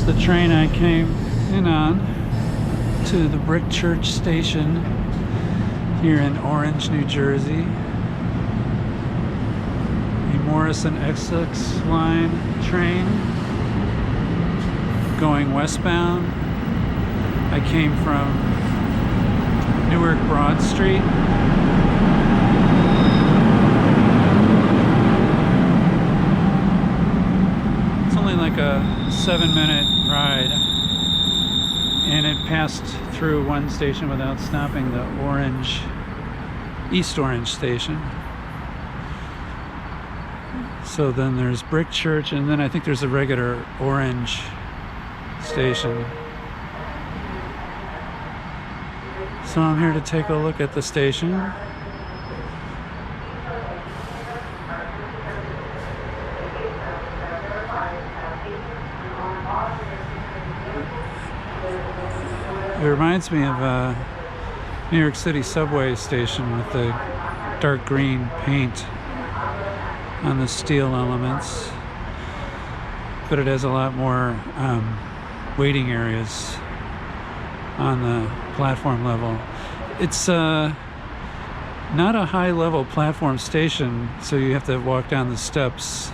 the train I came in on to the Brick Church station here in Orange, New Jersey. A Morrison Essex line train going westbound. I came from Newark Broad Street. It's only like a 7-minute ride, and it passed through one station without stopping, the East Orange station. So then there's Brick Church, and then I think there's a regular Orange station. So I'm here to take a look at the station. It reminds me of a New York City subway station with the dark green paint on the steel elements, but it has a lot more waiting areas on the platform level. It's not a high level platform station, so you have to walk down the steps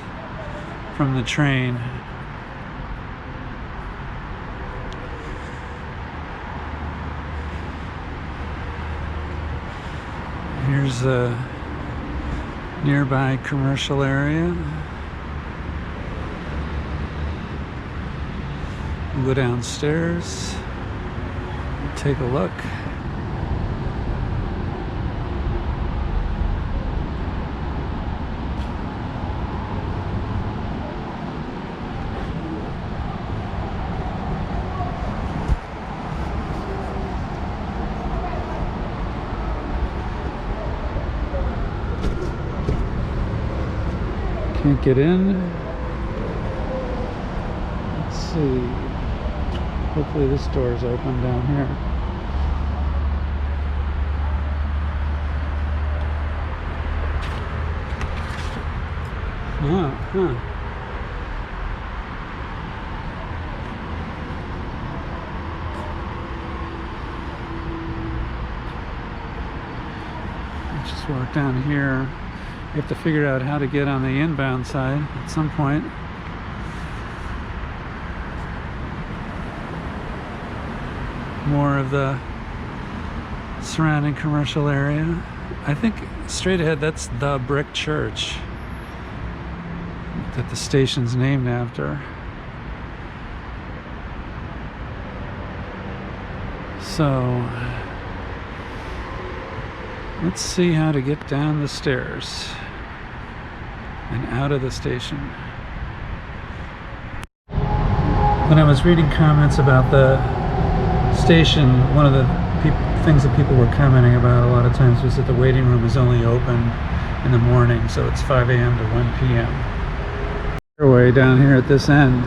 from the train. Here's a nearby commercial area. We'll go downstairs and take a look. Can't get in. Let's see. Hopefully this door is open down here. Huh. Let's just walk down here. You have to figure out how to get on the inbound side at some point. More of the surrounding commercial area. I think straight ahead, that's the Brick Church that the station's named after. So let's see how to get down the stairs and out of the station. When I was reading comments about the station, one of the things that people were commenting about a lot of times was that the waiting room is only open in the morning, so it's 5 a.m. to 1 p.m. Way down here at this end.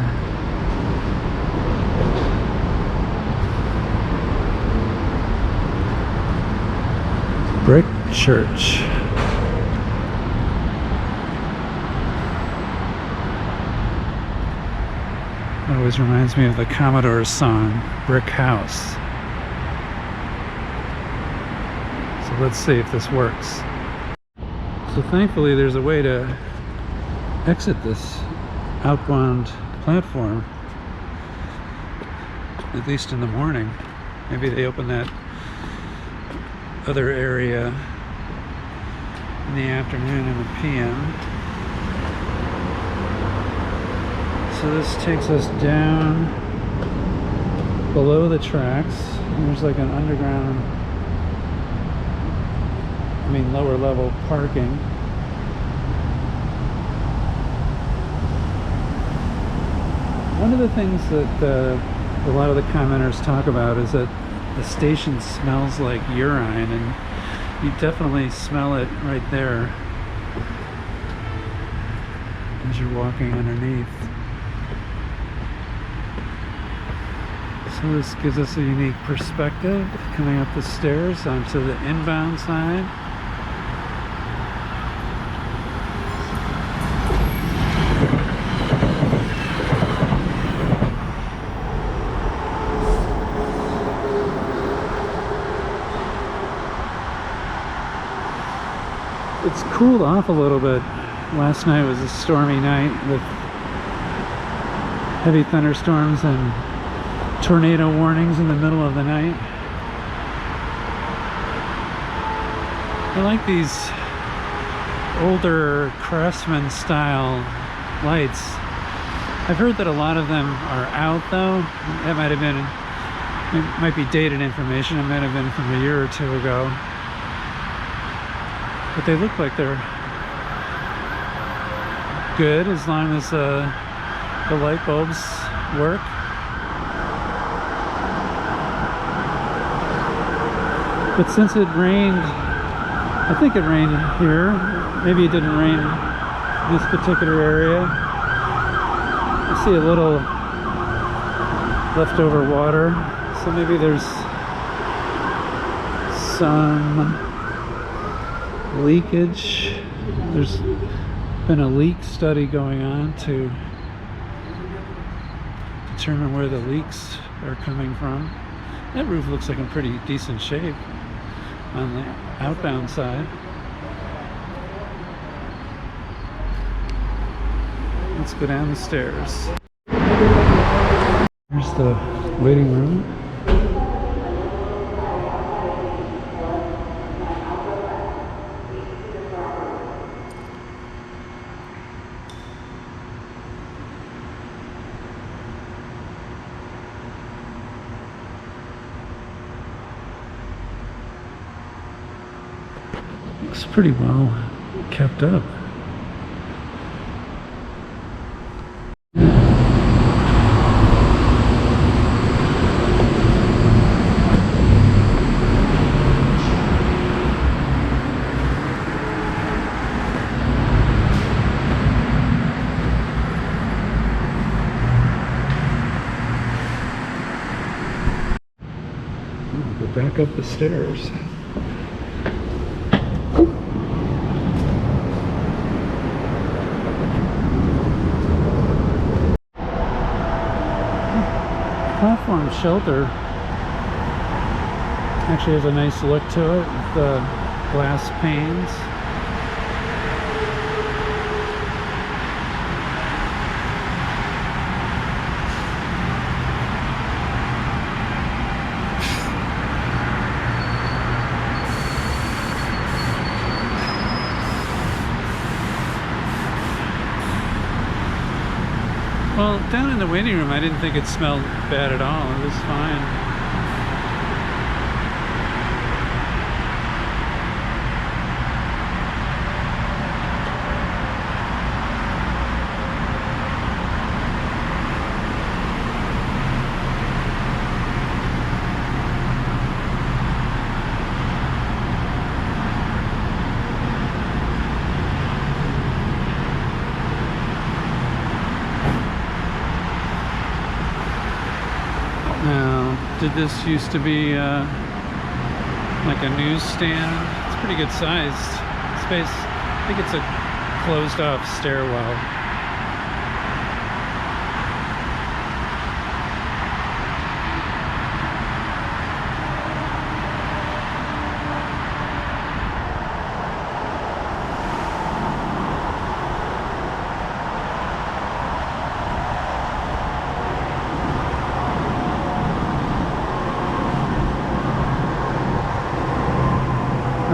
Brick Church. It always reminds me of the Commuter song, Brick House. So let's see if this works. So thankfully there's a way to exit this outbound platform, at least in the morning. Maybe they open that other area in the afternoon and the PM. So this takes us down below the tracks. There's like an underground, lower level parking. One of the things that a lot of the commenters talk about is that the station smells like urine, and you definitely smell it right there as you're walking underneath. So this gives us a unique perspective coming up the stairs onto the inbound side. It's cooled off a little bit. Last night was a stormy night with heavy thunderstorms and tornado warnings in the middle of the night. I like these older Craftsman style lights. I've heard that a lot of them are out though. That might have been, it might be dated information. It might have been from a year or two ago. But they look like they're good as long as the light bulbs work. But since it rained, I think it rained here. Maybe it didn't rain this particular area. I see a little leftover water, so maybe there's some leakage. There's been a leak study going on to determine where the leaks are coming from. That roof looks like in pretty decent shape on the outbound side. Let's go down the stairs. Here's the waiting room. Looks pretty well kept up. Go back up the stairs. Platform shelter actually has a nice look to it with the glass panes. Well, down in the waiting room, I didn't think it smelled bad at all. It was fine. Did this used to be like a newsstand? It's pretty good sized space. I think it's a closed off stairwell.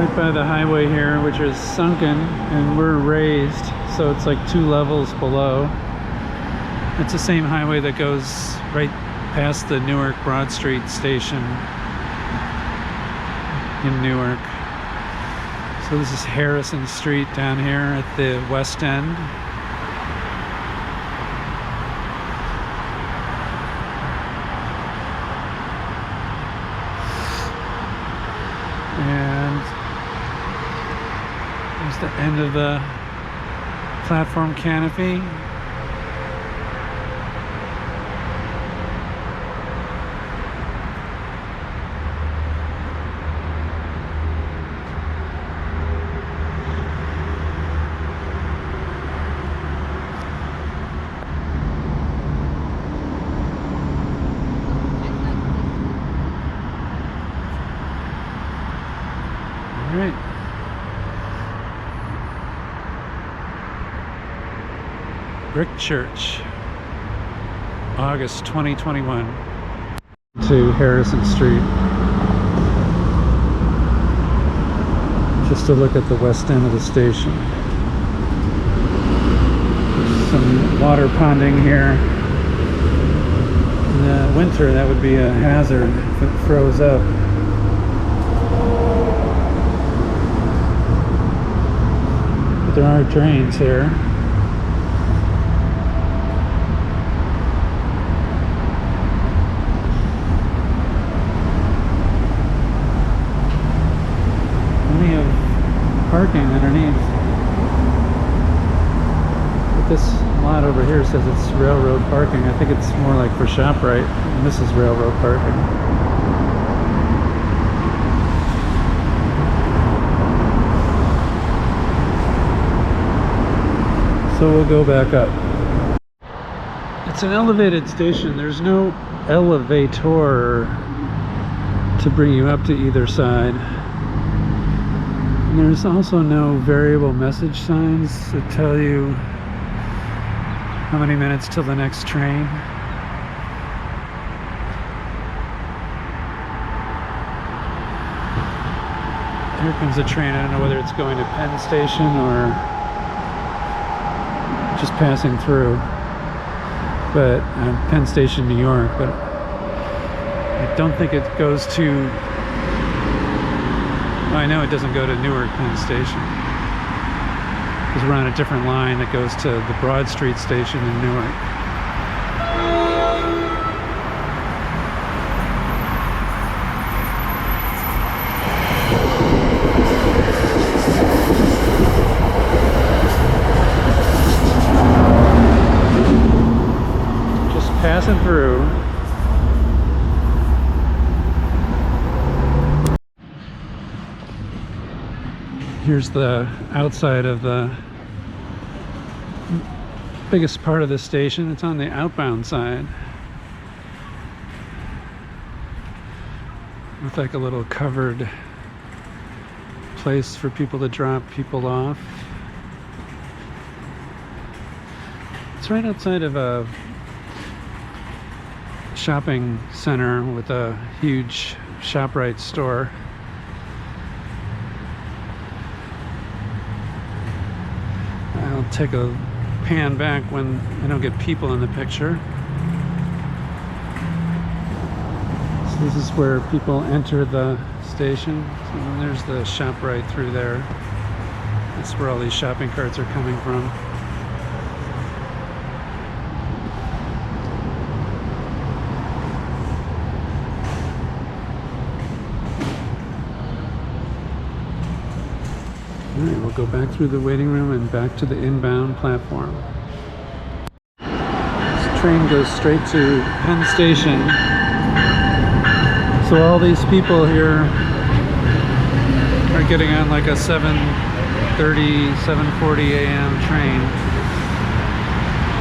Right by the highway here, which is sunken, and we're raised, so it's like 2 levels below. It's the same highway that goes right past the Newark Broad Street station in Newark. So this is Harrison Street down here at the west end. And there's the end of the platform canopy. All right. Brick Church, August 2021. To Harrison Street. Just to look at the west end of the station. There's some water ponding here. In the winter, that would be a hazard if it froze up. But there are drains here. Plenty of parking underneath. But this lot over here says it's railroad parking. I think it's more like for ShopRite, and this is railroad parking. So we'll go back up. It's an elevated station. There's no elevator to bring you up to either side. And there's also no variable message signs that tell you how many minutes till the next train. Here comes a train. I don't know whether it's going to Penn Station or just passing through. But Penn Station, New York. But I don't think it goes to... Well, I know it doesn't go to Newark Penn Station. Because we're on a different line that goes to the Broad Street station in Newark. Just passing through. Here's the outside of the biggest part of the station. It's on the outbound side. With like a little covered place for people to drop people off. It's right outside of a shopping center with a huge ShopRite store. I'll take a pan back when I don't get people in the picture. So this is where people enter the station. So there's the ShopRite through there. That's where all these shopping carts are coming from. Alright, we'll go back through the waiting room and back to the inbound platform. This train goes straight to Penn Station. So all these people here are getting on like a 7:30, 7:40 a.m. train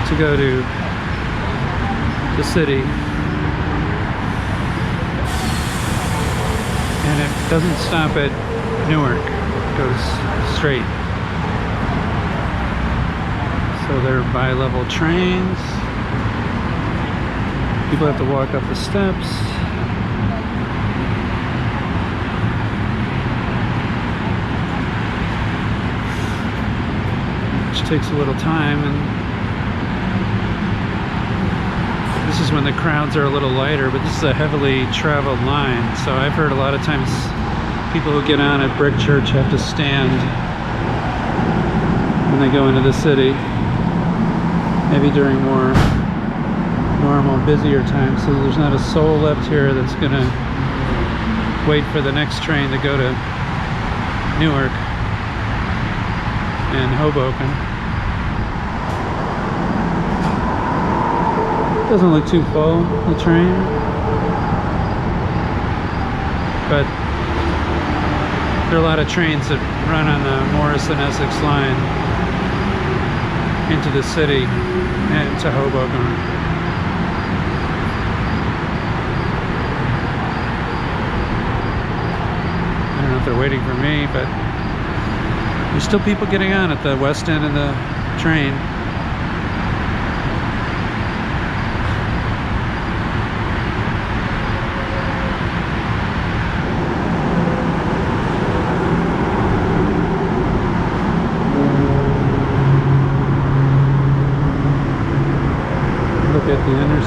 to go to the city. And it doesn't stop at Newark. Goes straight. So they're bi-level trains. People have to walk up the steps. Which takes a little time, and this is when the crowds are a little lighter, but this is a heavily traveled line. So I've heard a lot of times people who get on at Brick Church have to stand when they go into the city, maybe during more normal, busier times. So there's not a soul left here that's gonna wait for the next train to go to Newark and Hoboken. Doesn't look too full, the train, but there are a lot of trains that run on the Morrison-Essex line into the city and to Hoboken. I don't know if they're waiting for me, but there's still people getting on at the west end of the train.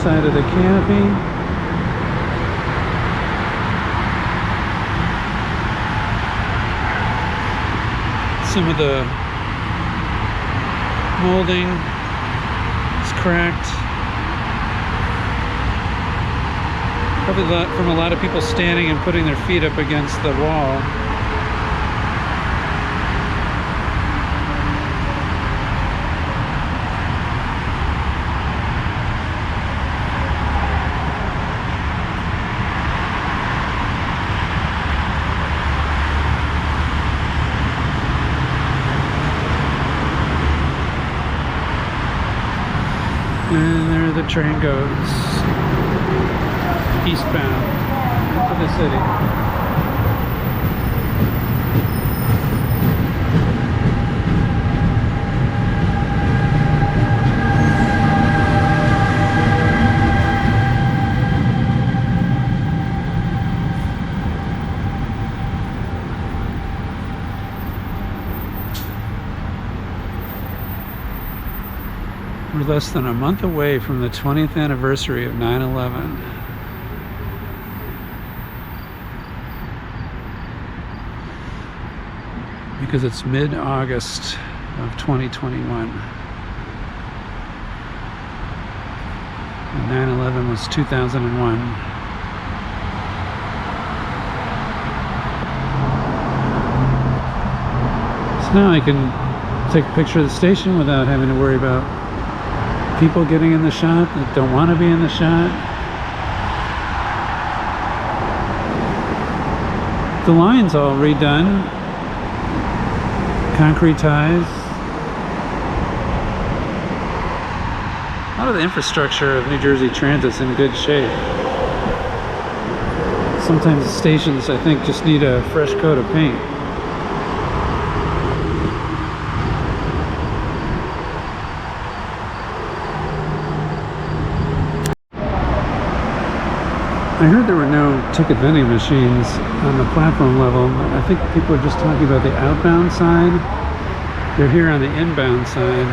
side of the canopy. Some of the molding is cracked. Probably from a lot of people standing and putting their feet up against the wall. And there the train goes eastbound to the city. We're less than a month away from the 20th anniversary of 9/11. Because it's mid-August of 2021. And 9/11 was 2001. So now I can take a picture of the station without having to worry about people getting in the shot that don't want to be in the shot. The line's all redone. Concrete ties. A lot of the infrastructure of New Jersey Transit's in good shape. Sometimes the stations, I think, just need a fresh coat of paint. I heard there were no ticket vending machines on the platform level. I think people are just talking about the outbound side. They're here on the inbound side.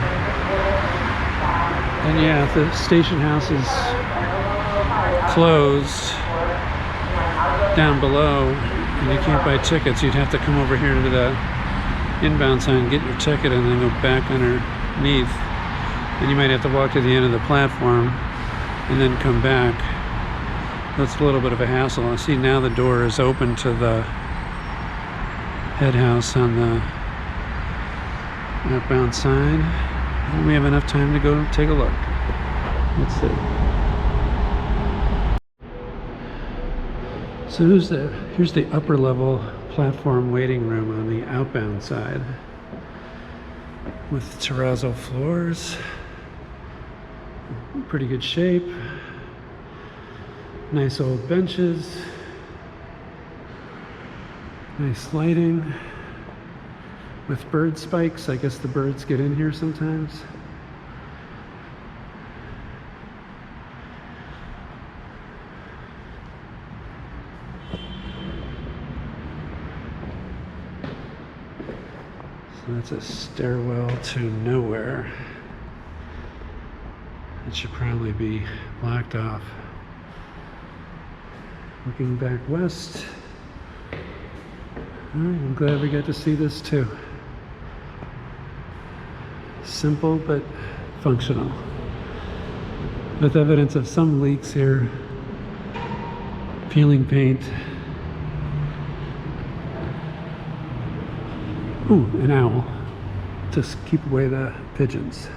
And yeah, if the station house is closed down below and you can't buy tickets, you'd have to come over here to the inbound side and get your ticket and then go back underneath. And you might have to walk to the end of the platform and then come back. That's a little bit of a hassle. I see now the door is open to the head house on the outbound side. And we have enough time to go take a look. Let's see. So here's the upper level platform waiting room on the outbound side with terrazzo floors. Pretty good shape. Nice old benches, nice lighting with bird spikes. I guess the birds get in here sometimes. So that's a stairwell to nowhere. It should probably be blocked off. Looking back west. All right, I'm glad we got to see this too. Simple but functional. With evidence of some leaks here. Peeling paint. Ooh, an owl. Just keep away the pigeons.